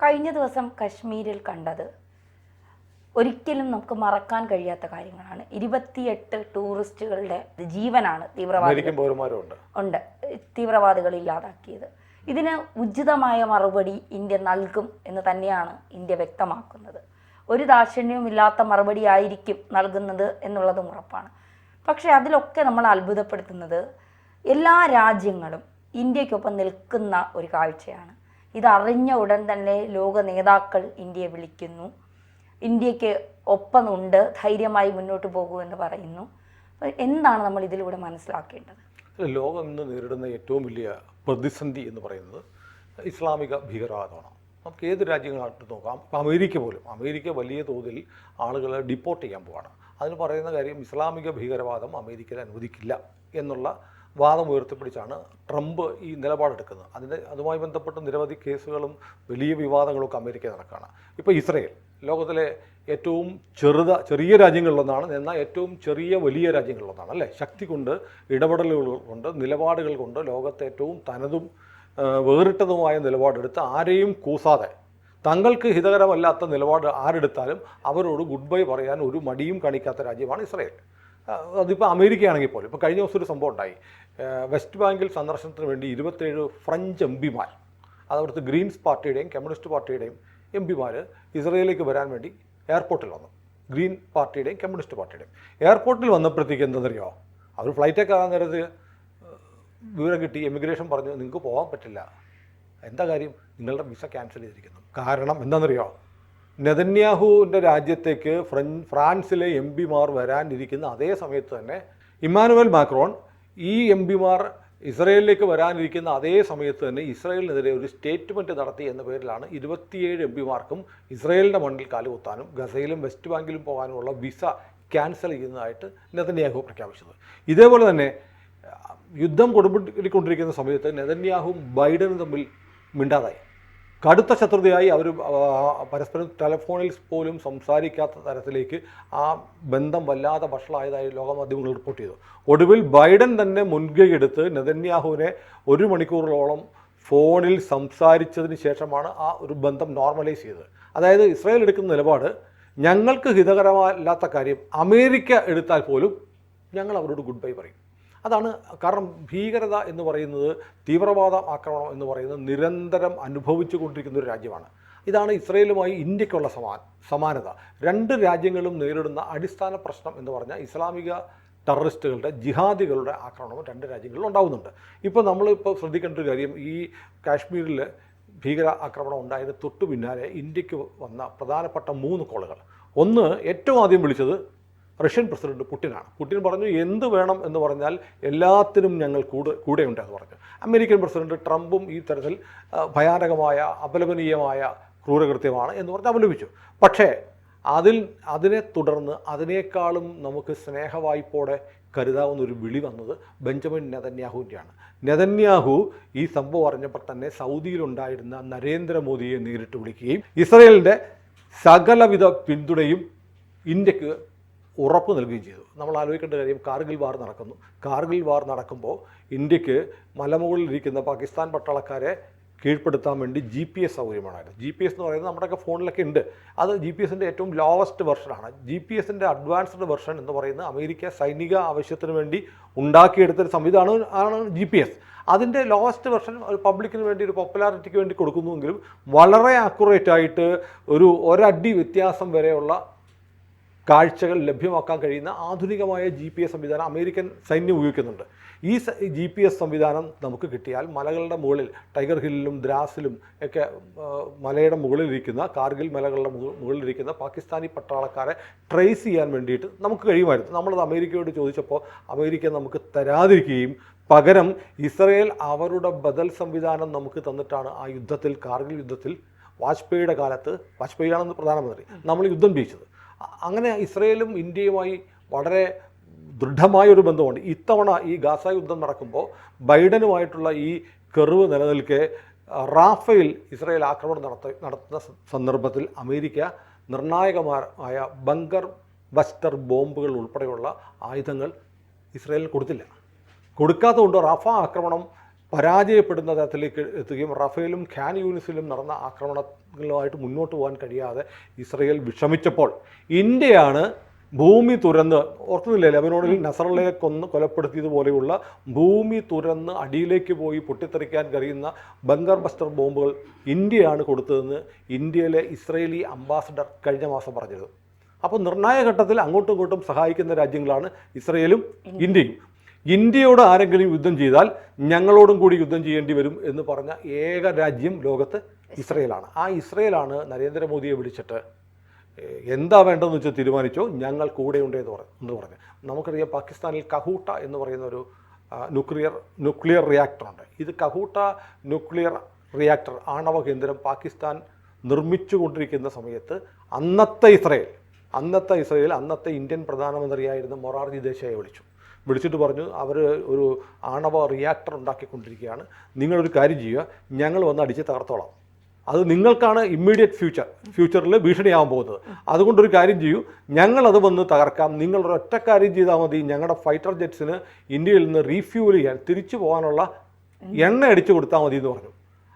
കഴിഞ്ഞ ദിവസം കശ്മീരിൽ കണ്ടത് ഒരിക്കലും നമുക്ക് മറക്കാൻ കഴിയാത്ത കാര്യങ്ങളാണ്. 28 ടൂറിസ്റ്റുകളുടെ ജീവനാണ് തീവ്രവാദികൾ ഇല്ലാതാക്കിയത്. ഇതിന് ഉചിതമായ മറുപടി ഇന്ത്യ നൽകും എന്ന് തന്നെയാണ് ഇന്ത്യ വ്യക്തമാക്കുന്നത്. ഒരു ദാക്ഷിണ്യവും ഇല്ലാത്ത മറുപടി ആയിരിക്കും നൽകുന്നത് എന്നുള്ളതും ഉറപ്പാണ്. പക്ഷേ അതിലൊക്കെ നമ്മൾ അത്ഭുതപ്പെടുത്തുന്നത് എല്ലാ രാജ്യങ്ങളും ഇന്ത്യക്കൊപ്പം നിൽക്കുന്ന ഒരു കാഴ്ചയാണ്. ഇതറിഞ്ഞ ഉടൻ തന്നെ ലോക നേതാക്കൾ ഇന്ത്യയെ വിളിക്കുന്നു, ഇന്ത്യക്ക് ഒപ്പമുണ്ട്, ധൈര്യമായി മുന്നോട്ട് പോകൂ എന്ന് പറയുന്നു. എന്താണ് നമ്മൾ ഇതിലൂടെ മനസ്സിലാക്കേണ്ടത്? ലോകം ഇന്ന് നേരിടുന്ന ഏറ്റവും വലിയ പ്രതിസന്ധി എന്ന് പറയുന്നത് ഇസ്ലാമിക ഭീകരവാദമാണ്. നമുക്ക് ഏത് രാജ്യങ്ങളായിട്ട് നോക്കാം. ഇപ്പോൾ അമേരിക്ക വലിയ തോതിൽ ആളുകളെ ഡിപ്പോർട്ട് ചെയ്യാൻ പോവാണ്. അതിന് പറയുന്ന കാര്യം ഇസ്ലാമിക ഭീകരവാദം അമേരിക്കയിൽ അനുവദിക്കില്ല എന്നുള്ള വാദം ഉയർത്തിപ്പിടിച്ചാണ് ട്രംപ് ഈ നിലപാടെടുക്കുന്നത്. അതുമായി ബന്ധപ്പെട്ട് നിരവധി കേസുകളും വലിയ വിവാദങ്ങളൊക്കെ അമേരിക്ക നടക്കുകയാണ്. ഇപ്പോൾ ഇസ്രയേൽ ലോകത്തിലെ ഏറ്റവും ചെറിയ രാജ്യങ്ങളിലൊന്നാണ്, എന്നാൽ ഏറ്റവും വലിയ രാജ്യങ്ങളിലൊന്നാണ് അല്ലേ. ശക്തി കൊണ്ട്, ഇടപെടലുകൾ കൊണ്ട്, നിലപാടുകൾ കൊണ്ട് ലോകത്തെ ഏറ്റവും തനതും വേറിട്ടതുമായ നിലപാടെടുത്ത് ആരെയും കൂസാതെ തങ്ങൾക്ക് ഹിതകരമല്ലാത്ത നിലപാട് ആരെടുത്താലും അവരോട് ഗുഡ് ബൈ പറയാൻ ഒരു മടിയും കാണിക്കാത്ത രാജ്യമാണ് ഇസ്രയേൽ. അതിപ്പോൾ അമേരിക്കയാണെങ്കിൽ പോലും ഇപ്പോൾ കഴിഞ്ഞ ദിവസം ഒരു സംഭവം ഉണ്ടായി. വെസ്റ്റ് ബാങ്കിൽ സന്ദർശനത്തിന് വേണ്ടി 27 ഫ്രഞ്ച് എംപിമാർ, അതവിടുത്തെ ഗ്രീൻസ് പാർട്ടിയുടെയും കമ്മ്യൂണിസ്റ്റ് പാർട്ടിയുടെയും എംപിമാർ ഇസ്രയേലിലേക്ക് വരാൻ വേണ്ടി എയർപോർട്ടിൽ വന്നു. ഗ്രീൻ പാർട്ടിയുടെയും കമ്മ്യൂണിസ്റ്റ് പാർട്ടിയുടെയും എയർപോർട്ടിൽ വന്നപ്പോഴത്തേക്ക് എന്താണെന്നറിയോ, അവർ ഫ്ലൈറ്റൊക്കെ കയറാൻ നേരത്ത് വിവരം കിട്ടി, എമിഗ്രേഷൻ പറഞ്ഞു നിങ്ങൾക്ക് പോകാൻ പറ്റില്ല. എന്താ കാര്യം? നിങ്ങളുടെ വിസ ക്യാൻസൽ ചെയ്തിരിക്കുന്നു. കാരണം എന്താണെന്നറിയോ, നെതന്യാഹുവിൻ്റെ രാജ്യത്തേക്ക് ഫ്രാൻസിലെ എംപിമാർ വരാനിരിക്കുന്ന അതേ സമയത്ത് തന്നെ ഇമ്മാനുവൽ മാക്രോൺ ഈ എംപിമാർ ഇസ്രയേലിലേക്ക് വരാനിരിക്കുന്ന അതേ സമയത്ത് തന്നെ ഇസ്രയേലിനെതിരെ ഒരു സ്റ്റേറ്റ്മെൻറ്റ് നടത്തി എന്ന പേരിലാണ് 27 എംപിമാർക്കും ഇസ്രയേലിൻ്റെ മണ്ണിൽ കാലുകുത്താനും ഗസയിലും വെസ്റ്റ് ബാങ്കിലും പോകാനുമുള്ള വിസ ക്യാൻസൽ ചെയ്യുന്നതായിട്ട് നെതന്യാഹു പ്രഖ്യാപിച്ചത്. ഇതേപോലെ തന്നെ യുദ്ധം കൊടുമ്പിരിക്കൊണ്ടിരിക്കുന്ന സമയത്ത് നെതന്യാഹുവും ബൈഡനും തമ്മിൽ മിണ്ടാതായി. കടുത്ത ശത്രുതയായി അവർ പരസ്പരം ടെലഫോണിൽ പോലും സംസാരിക്കാത്ത തരത്തിലേക്ക് ആ ബന്ധം വല്ലാതെ വഷളായതായി ലോകമാധ്യമങ്ങൾ റിപ്പോർട്ട് ചെയ്തു. ഒടുവിൽ ബൈഡൻ തന്നെ മുൻകൈ എടുത്ത് നെതന്യാഹുവിനെ 1 മണിക്കൂറോളം ഫോണിൽ സംസാരിച്ചതിന് ശേഷമാണ് ആ ഒരു ബന്ധം നോർമലൈസ് ചെയ്തത്. അതായത് ഇസ്രായേൽ എടുക്കുന്ന നിലപാട്, ഞങ്ങൾക്ക് ഹിതകരമല്ലാത്ത കാര്യം അമേരിക്ക എടുത്താൽ പോലും ഞങ്ങൾ അവരോട് ഗുഡ് ബൈ പറയും. അതാണ് കാരണം. ഭീകരത എന്ന് പറയുന്നത്, തീവ്രവാദ ആക്രമണം എന്ന് പറയുന്നത് നിരന്തരം അനുഭവിച്ചു കൊണ്ടിരിക്കുന്ന ഒരു രാജ്യമാണ്. ഇതാണ് ഇസ്രയേലുമായി ഇന്ത്യക്കുള്ള സമാനത. 2 രാജ്യങ്ങളും നേരിടുന്ന അടിസ്ഥാന പ്രശ്നം എന്ന് പറഞ്ഞാൽ ഇസ്ലാമിക ടെററിസ്റ്റുകളുടെ, ജിഹാദികളുടെ ആക്രമണം 2 രാജ്യങ്ങളിലും ഉണ്ടാകുന്നുണ്ട്. ഇപ്പോൾ നമ്മളിപ്പോൾ ശ്രദ്ധിക്കേണ്ട ഒരു കാര്യം, ഈ കാശ്മീരിൽ ഭീകര ആക്രമണം ഉണ്ടായതിന് തൊട്ടു പിന്നാലെ ഇന്ത്യക്ക് വന്ന പ്രധാനപ്പെട്ട 3 കോളുകൾ. ഒന്ന്, ഏറ്റവും ആദ്യം വിളിച്ചത് റഷ്യൻ പ്രസിഡന്റ് പുടിനാണ്. പുടിൻ പറഞ്ഞു എന്ത് വേണം എന്ന് പറഞ്ഞാൽ എല്ലാത്തിനും ഞങ്ങൾ കൂടെയുണ്ട് എന്ന് പറഞ്ഞു. അമേരിക്കൻ പ്രസിഡന്റ് ട്രംപും ഈ തരത്തിൽ ഭയാനകമായ, അപലപനീയമായ ക്രൂരകൃത്യമാണ് എന്ന് പറഞ്ഞ് അപലപിച്ചു. പക്ഷേ അതിനെ തുടർന്ന് അതിനേക്കാളും നമുക്ക് സ്നേഹവായ്പോടെ കരുതാവുന്ന ഒരു വിളി വന്നത് ബെഞ്ചമിൻ നെതന്യാഹുവിൻ്റെയാണ്. നെതന്യാഹു ഈ സംഭവം അറിഞ്ഞപ്പോൾ തന്നെ സൗദിയിലുണ്ടായിരുന്ന നരേന്ദ്രമോദിയെ നേരിട്ട് വിളിക്കുകയും ഇസ്രയേലിൻ്റെ സകലവിധ പിന്തുണയും ഇന്ത്യക്ക് ഉറപ്പ് നൽകുകയും ചെയ്തു. നമ്മൾ ആലോചിക്കേണ്ട കാര്യം, കാർഗിൽ വാർ നടക്കുമ്പോൾ ഇന്ത്യക്ക് മലമുകളിലിരിക്കുന്ന പാകിസ്ഥാൻ പട്ടാളക്കാരെ കീഴ്പ്പെടുത്താൻ വേണ്ടി GPS സൗകര്യമാണായിരുന്നു. GPS എന്ന് പറയുന്നത് നമ്മുടെയൊക്കെ ഫോണിലൊക്കെ ഉണ്ട്. അത് GPS-ൻ്റെ ഏറ്റവും ലോവസ്റ്റ് വെർഷനാണ്. GPS-ൻ്റെ അഡ്വാൻസ്ഡ് വെർഷൻ എന്ന് പറയുന്നത് അമേരിക്ക സൈനിക ആവശ്യത്തിന് വേണ്ടി ഉണ്ടാക്കിയെടുത്തൊരു സംവിധാനമാണ് GPS. അതിൻ്റെ ലോവസ്റ്റ് വെർഷൻ പബ്ലിക്കിന് വേണ്ടി, ഒരു പോപ്പുലാരിറ്റിക്ക് വേണ്ടി കൊടുക്കുന്നുവെങ്കിലും വളരെ ആക്യുറേറ്റ് ആയിട്ട് ഒരടി വ്യത്യാസം വരെയുള്ള കാഴ്ചകൾ ലഭ്യമാക്കാൻ കഴിയുന്ന ആധുനികമായ GPS സംവിധാനം അമേരിക്കൻ സൈന്യം ഉപയോഗിക്കുന്നുണ്ട്. ഈ GPS സംവിധാനം നമുക്ക് കിട്ടിയാൽ മലകളുടെ മുകളിൽ, ടൈഗർ ഹില്ലിലും ദ്രാസിലും ഒക്കെ മലയുടെ മുകളിലിരിക്കുന്ന, കാർഗിൽ മലകളുടെ മുകളിലിരിക്കുന്ന പാകിസ്ഥാനി പട്ടാളക്കാരെ ട്രേസ് ചെയ്യാൻ വേണ്ടിയിട്ട് നമുക്ക് കഴിയുമായിരുന്നു. നമ്മളത് അമേരിക്കയോട് ചോദിച്ചപ്പോൾ അമേരിക്ക നമുക്ക് തരാതിരിക്കുകയും പകരം ഇസ്രയേൽ അവരുടെ ബദൽ സംവിധാനം നമുക്ക് തന്നിട്ടാണ് ആ യുദ്ധത്തിൽ, കാർഗിൽ യുദ്ധത്തിൽ വാജ്പേയിയുടെ കാലത്ത്, വാജ്പേയിയാണെന്ന് പ്രധാനമന്ത്രി, നമ്മൾ യുദ്ധം ജയിച്ചത്. അങ്ങനെ ഇസ്രയേലും ഇന്ത്യയുമായി വളരെ ദൃഢമായൊരു ബന്ധമുണ്ട്. ഇത്തവണ ഈ ഗാസ യുദ്ധം നടക്കുമ്പോൾ ബൈഡനുമായിട്ടുള്ള ഈ കെർവ് നിലനിൽക്കെ റാഫേൽ ഇസ്രയേൽ ആക്രമണം നടത്തുന്ന സന്ദർഭത്തിൽ അമേരിക്ക നിർണായകമായ ബങ്കർ ബസ്റ്റർ ബോംബുകൾ ഉൾപ്പെടെയുള്ള ആയുധങ്ങൾ ഇസ്രയേലിന് കൊടുത്തില്ല. കൊടുക്കാത്തതുകൊണ്ട് റഫ ആക്രമണം പരാജയപ്പെടുന്ന തരത്തിലേക്ക് എത്തുകയും റഫേലും ഖാൻ യൂണിസിലും നടന്ന ആക്രമണങ്ങളുമായിട്ട് മുന്നോട്ട് പോകാൻ കഴിയാതെ ഇസ്രയേൽ വിഷമിച്ചപ്പോൾ ഇന്ത്യയാണ് ഭൂമി തുരന്ന്, ഓർക്കുന്നില്ലേ ലെബനോണിൽ നസറല്ലയെ കൊലപ്പെടുത്തിയതുപോലെയുള്ള ഭൂമി തുരന്ന് അടിയിലേക്ക് പോയി പൊട്ടിത്തെറിക്കാൻ കഴിയുന്ന ബങ്കർ ബസ്റ്റർ ബോംബുകൾ ഇന്ത്യയാണ് കൊടുത്തതെന്ന് ഇന്ത്യയിലെ ഇസ്രയേലി അംബാസഡർ കഴിഞ്ഞ മാസം പറഞ്ഞത്. അപ്പോൾ നിർണായക ഘട്ടത്തിൽ അങ്ങോട്ടും ഇങ്ങോട്ടും സഹായിക്കുന്ന രാജ്യങ്ങളാണ് ഇസ്രയേലും ഇന്ത്യയും. ഇന്ത്യയോട് ആരെങ്കിലും യുദ്ധം ചെയ്താൽ ഞങ്ങളോടും കൂടി യുദ്ധം ചെയ്യേണ്ടി വരും എന്ന് പറഞ്ഞ ഏക രാജ്യം ലോകത്ത് ഇസ്രയേലാണ്. ആ ഇസ്രയേലാണ് നരേന്ദ്രമോദിയെ വിളിച്ചിട്ട് എന്താ വേണ്ടതെന്ന് വെച്ചാൽ തീരുമാനിച്ചോ, ഞങ്ങൾ കൂടെയുണ്ട് എന്ന് പറഞ്ഞു. നമുക്കറിയാം പാകിസ്ഥാനിൽ കഹൂട്ട എന്ന് പറയുന്ന ഒരു ന്യൂക്ലിയർ റിയാക്ടറുണ്ട്. ഇത് കഹൂട്ട ന്യൂക്ലിയർ റിയാക്ടർ ആണവ കേന്ദ്രം പാകിസ്ഥാൻ നിർമ്മിച്ചു കൊണ്ടിരിക്കുന്ന സമയത്ത് അന്നത്തെ ഇസ്രയേൽ അന്നത്തെ ഇന്ത്യൻ പ്രധാനമന്ത്രിയായിരുന്ന മൊറാർജി ദേശായിയെ വിളിച്ചിട്ട് പറഞ്ഞു, അവർ ഒരു ആണവ റിയാക്ടർ ഉണ്ടാക്കിക്കൊണ്ടിരിക്കുകയാണ്, നിങ്ങളൊരു കാര്യം ചെയ്യുക, ഞങ്ങൾ വന്ന് അടിച്ച് തകർത്തോളാം, അത് നിങ്ങൾക്കാണ് ഇമ്മീഡിയറ്റ് ഫ്യൂച്ചറിൽ ഭീഷണിയാവാൻ പോകുന്നത്, അതുകൊണ്ടൊരു കാര്യം ചെയ്യൂ, ഞങ്ങളത് വന്ന് തകർക്കാം, നിങ്ങളൊരൊറ്റ കാര്യം ചെയ്താൽ മതി, ഞങ്ങളുടെ ഫൈറ്റർ ജെറ്റ്സിന് ഇന്ത്യയിൽ നിന്ന് റീഫ്യൂൽ ചെയ്യാൻ തിരിച്ചു പോകാനുള്ള എണ്ണ അടിച്ചു കൊടുത്താൽ മതി എന്ന് പറഞ്ഞു.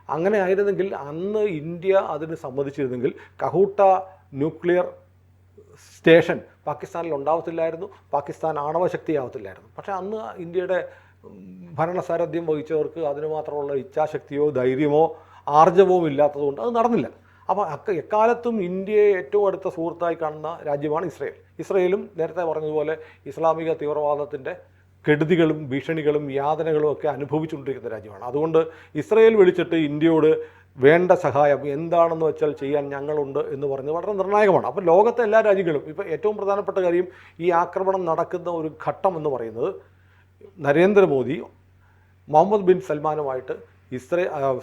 അങ്ങനെ ആയിരുന്നെങ്കിൽ അന്ന് ഇന്ത്യ അതിന് സമ്മതിച്ചിരുന്നെങ്കിൽ കഹൂട്ട ന്യൂക്ലിയർ സ്റ്റേഷൻ പാകിസ്ഥാനിൽ ഉണ്ടാവത്തില്ലായിരുന്നു, പാകിസ്ഥാൻ ആണവശക്തിയാവത്തില്ലായിരുന്നു. പക്ഷേ അന്ന് ഇന്ത്യയുടെ ഭരണസാരഥ്യം വഹിച്ചവർക്ക് അതിന് മാത്രമുള്ള ഇച്ഛാശക്തിയോ ധൈര്യമോ ആർജവവും ഇല്ലാത്തതുകൊണ്ട് അത് നടന്നില്ല. അപ്പോൾ എക്കാലത്തും ഇന്ത്യയെ ഏറ്റവും അടുത്ത സുഹൃത്തായി കാണുന്ന രാജ്യമാണ് ഇസ്രയേലും നേരത്തെ പറഞ്ഞതുപോലെ ഇസ്ലാമിക തീവ്രവാദത്തിൻ്റെ കെടുതികളും ഭീഷണികളും യാതനകളും ഒക്കെ അനുഭവിച്ചുകൊണ്ടിരിക്കുന്ന രാജ്യമാണ്. അതുകൊണ്ട് ഇസ്രയേൽ വിളിച്ചിട്ട് ഇന്ത്യയോട് വേണ്ട സഹായം എന്താണെന്ന് വെച്ചാൽ ചെയ്യാൻ ഞങ്ങളുണ്ട് എന്ന് പറഞ്ഞത് വളരെ നിർണായകമാണ്. അപ്പോൾ ലോകത്തെ എല്ലാ രാജ്യങ്ങളും ഇപ്പോൾ ഏറ്റവും പ്രധാനപ്പെട്ട കാര്യം, ഈ ആക്രമണം നടക്കുന്ന ഒരു ഘട്ടം എന്ന് പറയുന്നത് നരേന്ദ്രമോദി മുഹമ്മദ് ബിൻ സൽമാനുമായിട്ട്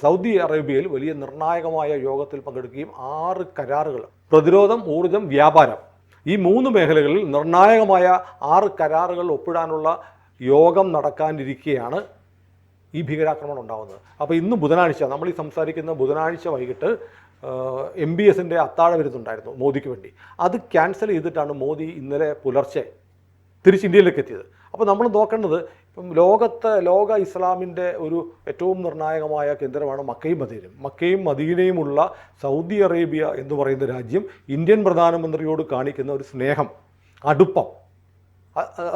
സൗദി അറേബ്യയിൽ വലിയ നിർണായകമായ യോഗത്തിൽ പങ്കെടുക്കുകയും 6 കരാറുകൾ, പ്രതിരോധം, ഊർജം, വ്യാപാരം, ഈ 3 മേഖലകളിൽ നിർണായകമായ 6 കരാറുകൾ ഒപ്പിടാനുള്ള യോഗം നടക്കാനിരിക്കെയാണ് ഈ ഭീകരാക്രമണം ഉണ്ടാകുന്നത്. അപ്പോൾ ഇന്ന് ബുധനാഴ്ച, നമ്മൾ ഈ സംസാരിക്കുന്ന ബുധനാഴ്ച വൈകിട്ട് MBSൻ്റെ അത്താഴ വിരുന്നുണ്ടായിരുന്നു മോദിക്ക് വേണ്ടി. അത് ക്യാൻസൽ ചെയ്തിട്ടാണ് മോദി ഇന്നലെ പുലർച്ചെ തിരിച്ച് ഇന്ത്യയിലേക്ക് എത്തിയത്. അപ്പോൾ നമ്മൾ നോക്കേണ്ടത്, ഇപ്പം ലോക ഇസ്ലാമിൻ്റെ ഒരു ഏറ്റവും നിർണായകമായ കേന്ദ്രമാണ് മക്കയും മദീനയുമുള്ള സൗദി അറേബ്യ എന്ന് പറയുന്ന രാജ്യം ഇന്ത്യൻ പ്രധാനമന്ത്രിയോട് കാണിക്കുന്ന ഒരു സ്നേഹം, അടുപ്പം,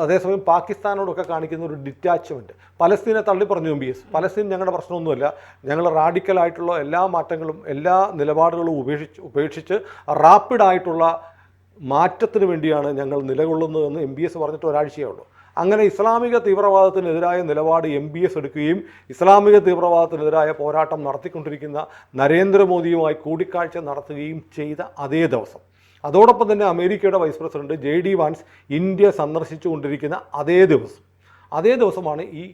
അതേസമയം പാകിസ്ഥാനോടൊക്കെ കാണിക്കുന്ന ഒരു ഡിറ്റാച്ച്മെൻറ്റ്. പലസ്തീനെ തള്ളിപ്പറഞ്ഞു MBS. പലസ്തീൻ ഞങ്ങളുടെ പ്രശ്നമൊന്നുമല്ല, ഞങ്ങൾ റാഡിക്കലായിട്ടുള്ള എല്ലാ മാറ്റങ്ങളും എല്ലാ നിലപാടുകളും ഉപേക്ഷിച്ച് റാപ്പിഡായിട്ടുള്ള മാറ്റത്തിന് വേണ്ടിയാണ് ഞങ്ങൾ നിലകൊള്ളുന്നതെന്ന് MBS പറഞ്ഞിട്ട് ഒരാഴ്ചയേ ഉള്ളൂ. അങ്ങനെ ഇസ്ലാമിക തീവ്രവാദത്തിനെതിരായ നിലപാട് MBS എടുക്കുകയും ഇസ്ലാമിക തീവ്രവാദത്തിനെതിരായ പോരാട്ടം നടത്തിക്കൊണ്ടിരിക്കുന്ന നരേന്ദ്രമോദിയുമായി കൂടിക്കാഴ്ച നടത്തുകയും ചെയ്ത അതേ ദിവസം, അതോടൊപ്പം തന്നെ അമേരിക്കയുടെ vice president JD Vance India സന്ദർശിച്ചുകൊണ്ടിരിക്കുന്ന അതേ ദിവസമാണ് ഈ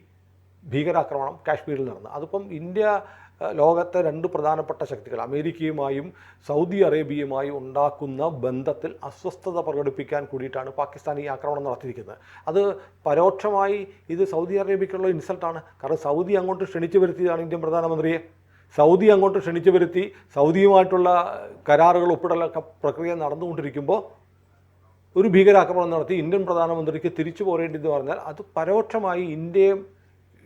ഭീകരാക്രമണം കാശ്മീരിൽ നടന്നത്. അതിപ്പം ഇന്ത്യ ലോകത്തെ 2 പ്രധാനപ്പെട്ട ശക്തികൾ അമേരിക്കയുമായും സൗദി അറേബ്യയുമായും ഉണ്ടാക്കുന്ന ബന്ധത്തിൽ അസ്വസ്ഥത പ്രകടിപ്പിക്കാൻ കൂടിയിട്ടാണ് പാകിസ്ഥാൻ ഈ ആക്രമണം നടത്തിയിരിക്കുന്നത്. അത് പരോക്ഷമായി ഇത് സൗദി അറേബ്യയ്ക്കുള്ള ഇൻസൾട്ടാണ്. കാരണം സൗദി അങ്ങോട്ട് ക്ഷണിച്ചു വരുത്തിയതാണ് ഇന്ത്യൻ പ്രധാനമന്ത്രിയെ. സൗദി അങ്ങോട്ട് ക്ഷണിച്ചു വരുത്തി സൗദിയുമായിട്ടുള്ള കരാറുകൾ ഒപ്പിടലൊക്കെ പ്രക്രിയ നടന്നുകൊണ്ടിരിക്കുമ്പോൾ ഒരു ഭീകരാക്രമണം നടത്തി ഇന്ത്യൻ പ്രധാനമന്ത്രിക്ക് തിരിച്ചു പോരേണ്ടതെന്ന് പറഞ്ഞാൽ അത് പരോക്ഷമായി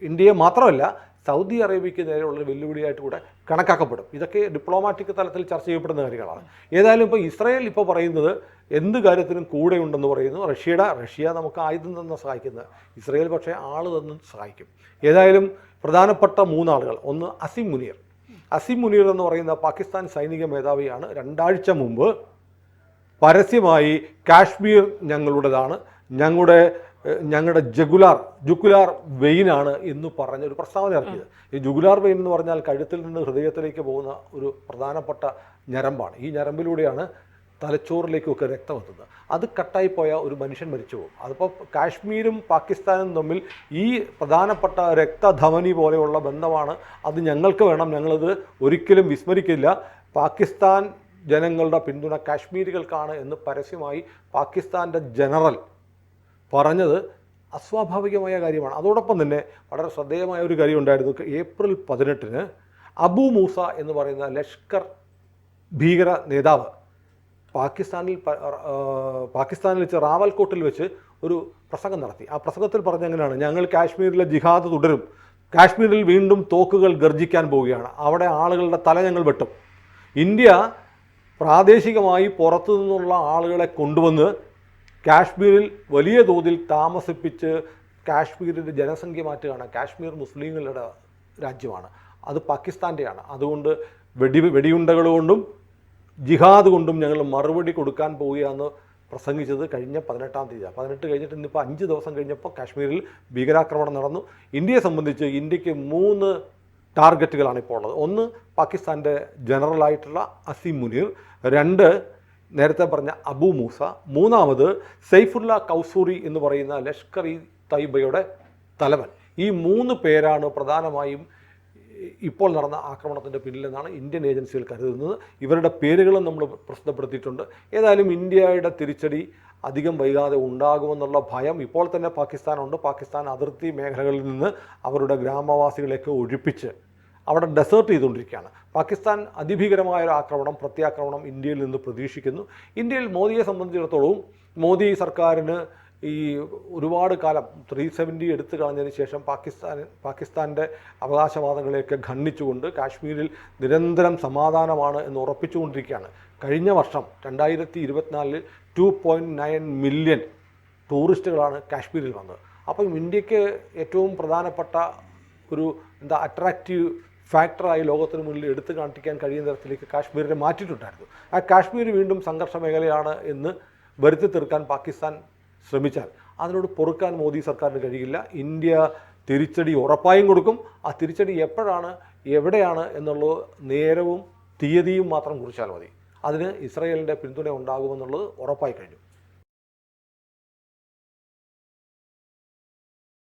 ഇന്ത്യയെ മാത്രമല്ല സൗദി അറേബ്യയ്ക്ക് നേരെയുള്ള വെല്ലുവിളിയായിട്ട് കൂടെ കണക്കാക്കപ്പെടും. ഇതൊക്കെ ഡിപ്ലോമാറ്റിക് തലത്തിൽ ചർച്ച ചെയ്യപ്പെടുന്ന കാര്യങ്ങളാണ്. ഏതായാലും ഇപ്പോൾ ഇസ്രായേൽ ഇപ്പോൾ പറയുന്നത് എന്ത് കാര്യത്തിനും കൂടെയുണ്ടെന്ന് പറയുന്നു. റഷ്യ നമുക്ക് ആയുധം തന്ന് സഹായിക്കുന്നത്, ഇസ്രായേൽ പക്ഷേ ആൾ തന്ന് സഹായിക്കും. ഏതായാലും പ്രധാനപ്പെട്ട 3 ആളുകൾ, ഒന്ന് അസിം മുനീർ എന്ന് പറയുന്ന പാകിസ്ഥാൻ സൈനിക മേധാവിയാണ് 2 ആഴ്ച മുമ്പ് പരസ്യമായി കാശ്മീർ ഞങ്ങളുടേതാണ്, ഞങ്ങളുടെ ജുഗുലാർ വെയിനാണ് എന്ന് പറഞ്ഞൊരു പ്രസ്താവന ഇറക്കിയത്. ഈ ജുഗുലാർ വെയിൻ എന്ന് പറഞ്ഞാൽ കഴുത്തിൽ നിന്ന് ഹൃദയത്തിലേക്ക് പോകുന്ന ഒരു പ്രധാനപ്പെട്ട ഞരമ്പാണ്. ഈ ഞരമ്പിലൂടെയാണ് തലച്ചോറിലേക്കൊക്കെ രക്തം എത്തുന്നത്. അത് കട്ടായിപ്പോയ ഒരു മനുഷ്യൻ മരിച്ചു പോകും. അതിപ്പോൾ കാശ്മീരും പാകിസ്ഥാനും തമ്മിൽ ഈ പ്രധാനപ്പെട്ട രക്തധമനി പോലെയുള്ള ബന്ധമാണ്. അത് ഞങ്ങൾക്ക് വേണം, ഞങ്ങളത് ഒരിക്കലും വിസ്മരിക്കില്ല. പാകിസ്ഥാൻ ജനങ്ങളുടെ പിന്തുണ കാശ്മീരികൾക്കാണ് എന്ന് പരസ്യമായി പാകിസ്ഥാൻ്റെ ജനറൽ പറഞ്ഞത് അസ്വാഭാവികമായ കാര്യമാണ്. അതോടൊപ്പം തന്നെ വളരെ ശ്രദ്ധേയമായ ഒരു കാര്യം ഉണ്ടായിരുന്നു. ഏപ്രിൽ 18 അബു മൂസ എന്ന് പറയുന്ന ലഷ്കർ ഭീകര നേതാവ് പാകിസ്ഥാനിൽ വെച്ച് റാവൽകോട്ടിൽ വെച്ച് ഒരു പ്രസംഗം നടത്തി. ആ പ്രസംഗത്തിൽ പറഞ്ഞ എങ്ങനെയാണ്, ഞങ്ങൾ കാശ്മീരിലെ ജിഹാദ് തുടരും, കാശ്മീരിൽ വീണ്ടും തോക്കുകൾ ഗർജിക്കാൻ പോവുകയാണ്. അവിടെ ആളുകളുടെ തല ഞങ്ങൾ വെട്ടും. ഇന്ത്യ പ്രാദേശികമായി പുറത്തു നിന്നുള്ള ആളുകളെ കൊണ്ടുവന്ന് കാശ്മീരിൽ വലിയ തോതിൽ താമസിപ്പിച്ച് കാശ്മീരിൻ്റെ ജനസംഖ്യ മാറ്റുകയാണ്. കാശ്മീർ മുസ്ലിങ്ങളുടെ രാജ്യമാണ്, അത് പാകിസ്ഥാൻ്റെയാണ്. അതുകൊണ്ട് വെടിയുണ്ടകൾ കൊണ്ടും ജിഹാദ് കൊണ്ടും ഞങ്ങൾ മറുപടി കൊടുക്കാൻ പോവുകയെന്ന് പ്രസംഗിച്ചത് കഴിഞ്ഞ 18-ാം തീയതിയാണ്. 18 കഴിഞ്ഞിട്ട് ഇന്നിപ്പോൾ 5 ദിവസം കഴിഞ്ഞപ്പോൾ കാശ്മീരിൽ ഭീകരാക്രമണം നടന്നു. ഇന്ത്യയെ സംബന്ധിച്ച് ഇന്ത്യക്ക് 3 ടാർഗറ്റുകളാണ് ഇപ്പോൾ ഉള്ളത്. ഒന്ന് പാകിസ്ഥാൻ്റെ ജനറലായിട്ടുള്ള അസീം മുനീർ, 2 നേരത്തെ പറഞ്ഞ അബു മൂസ, 3ാമത് സൈഫുള്ള കൗസൂറി എന്ന് പറയുന്ന ലഷ്കർ ഇ തൈബയുടെ തലവൻ. ഈ 3 പേരാണ് പ്രധാനമായും ഇപ്പോൾ നടന്ന ആക്രമണത്തിൻ്റെ പിന്നിലെന്നാണ് ഇന്ത്യൻ ഏജൻസികൾ കരുതുന്നത്. ഇവരുടെ പേരുകളും നമ്മൾ പ്രസിദ്ധപ്പെടുത്തിയിട്ടുണ്ട്. ഏതായാലും ഇന്ത്യയുടെ തിരിച്ചടി അധികം വൈകാതെ ഉണ്ടാകുമെന്നുള്ള ഭയം ഇപ്പോൾ തന്നെ പാകിസ്ഥാനുണ്ട്. പാകിസ്ഥാൻ അതിർത്തി മേഖലകളിൽ നിന്ന് അവരുടെ ഗ്രാമവാസികളെയൊക്കെ ഒഴിപ്പിച്ച് അവിടെ ഡെസേർട്ട് ചെയ്തുകൊണ്ടിരിക്കുകയാണ്. പാകിസ്ഥാൻ അതിഭീകരമായൊരു ആക്രമണം, പ്രത്യാക്രമണം ഇന്ത്യയിൽ നിന്ന് പ്രതീക്ഷിക്കുന്നു. ഇന്ത്യയിൽ മോദിയെ സംബന്ധിച്ചിടത്തോളം മോദി സർക്കാരിന് ഈ ഒരുപാട് കാലം 370 എടുത്തു കളഞ്ഞതിന് ശേഷം പാകിസ്ഥാൻ്റെ അവകാശവാദങ്ങളെയൊക്കെ ഖണ്ഡിച്ചുകൊണ്ട് കാശ്മീരിൽ നിരന്തരം സമാധാനമാണ് എന്ന് ഉറപ്പിച്ചുകൊണ്ടിരിക്കുകയാണ്. കഴിഞ്ഞ വർഷം 2024 2.9 മില്യൺ ടൂറിസ്റ്റുകളാണ് കാശ്മീരിൽ വന്നത്. അപ്പം ഇന്ത്യക്ക് ഏറ്റവും പ്രധാനപ്പെട്ട ഒരു അട്രാക്റ്റീവ് ഫാക്ടറായി ലോകത്തിന് മുന്നിൽ എടുത്തു കാണിക്കാൻ കഴിയുന്ന തരത്തിലേക്ക് കാശ്മീരിനെ മാറ്റിയിട്ടുണ്ടായിരുന്നു. ആ കാശ്മീർ വീണ്ടും സംഘർഷ മേഖലയാണ് എന്ന് വരുത്തി തീർക്കാൻ പാകിസ്ഥാൻ ശ്രമിച്ചാൽ അതിനോട് പൊറുക്കാൻ മോദി സർക്കാരിന് കഴിയില്ല. ഇന്ത്യ തിരിച്ചടി ഉറപ്പായും കൊടുക്കും. ആ തിരിച്ചടി എപ്പോഴാണ്, എവിടെയാണ് എന്നുള്ളത് നേരവും തീയതിയും മാത്രം കുറിച്ചാൽ മതി. അതിന് ഇസ്രായേലിൻ്റെ പിന്തുണ ഉണ്ടാകുമെന്നുള്ളത് ഉറപ്പായി കഴിഞ്ഞു.